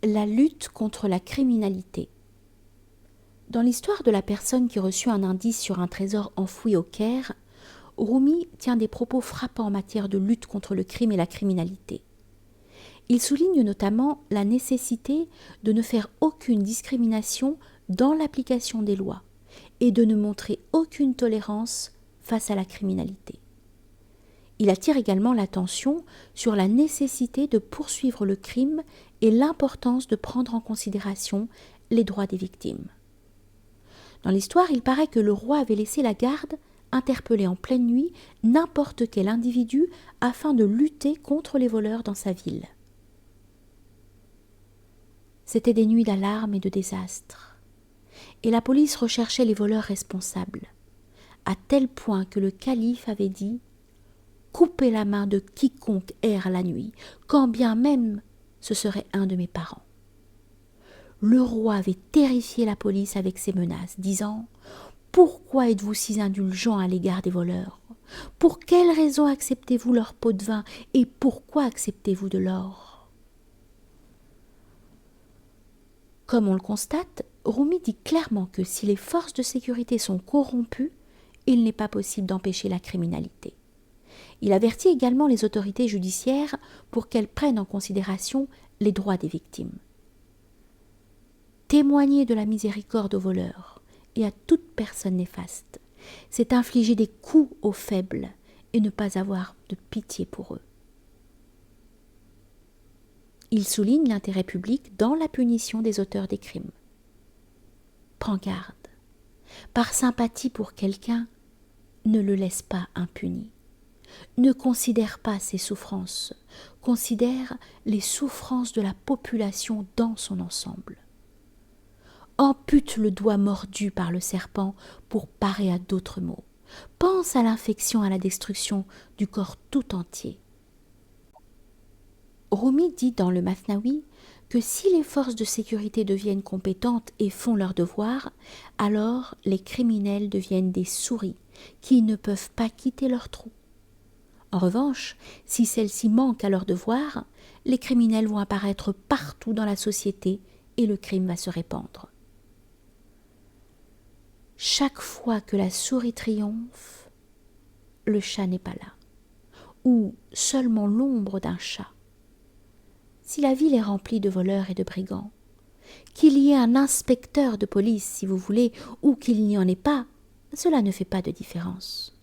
La lutte contre la criminalité. Dans l'histoire de la personne qui reçut un indice sur un trésor enfoui au Caire, Rumi tient des propos frappants en matière de lutte contre le crime et la criminalité. Il souligne notamment la nécessité de ne faire aucune discrimination dans l'application des lois et de ne montrer aucune tolérance face à la criminalité. Il attire également l'attention sur la nécessité de poursuivre le crime et l'importance de prendre en considération les droits des victimes. Dans l'histoire, il paraît que le roi avait laissé la garde interpeller en pleine nuit n'importe quel individu afin de lutter contre les voleurs dans sa ville. C'étaient des nuits d'alarme et de désastre, et la police recherchait les voleurs responsables, à tel point que le calife avait dit « Coupez la main de quiconque erre la nuit, quand bien même ce serait un de mes parents. » Le roi avait terrifié la police avec ces menaces, disant « Pourquoi êtes-vous si indulgents à l'égard des voleurs? Pour quelle raison acceptez-vous leur pot de vin et pourquoi acceptez-vous de l'or ?» Comme on le constate, Rumi dit clairement que si les forces de sécurité sont corrompues, il n'est pas possible d'empêcher la criminalité. Il avertit également les autorités judiciaires pour qu'elles prennent en considération les droits des victimes. Témoigner de la miséricorde aux voleurs et à toute personne néfaste, c'est infliger des coups aux faibles et ne pas avoir de pitié pour eux. Il souligne l'intérêt public dans la punition des auteurs des crimes. Prends garde, par sympathie pour quelqu'un, ne le laisse pas impuni. Ne considère pas ses souffrances, considère les souffrances de la population dans son ensemble. Ampute le doigt mordu par le serpent pour parer à d'autres maux. Pense à l'infection, à la destruction du corps tout entier. Rumi dit dans le Mathnawi que si les forces de sécurité deviennent compétentes et font leur devoir, alors les criminels deviennent des souris qui ne peuvent pas quitter leur trou. En revanche, si celles-ci manquent à leur devoir, les criminels vont apparaître partout dans la société et le crime va se répandre. Chaque fois que la souris triomphe, le chat n'est pas là, ou seulement l'ombre d'un chat. Si la ville est remplie de voleurs et de brigands, qu'il y ait un inspecteur de police, si vous voulez, ou qu'il n'y en ait pas, cela ne fait pas de différence.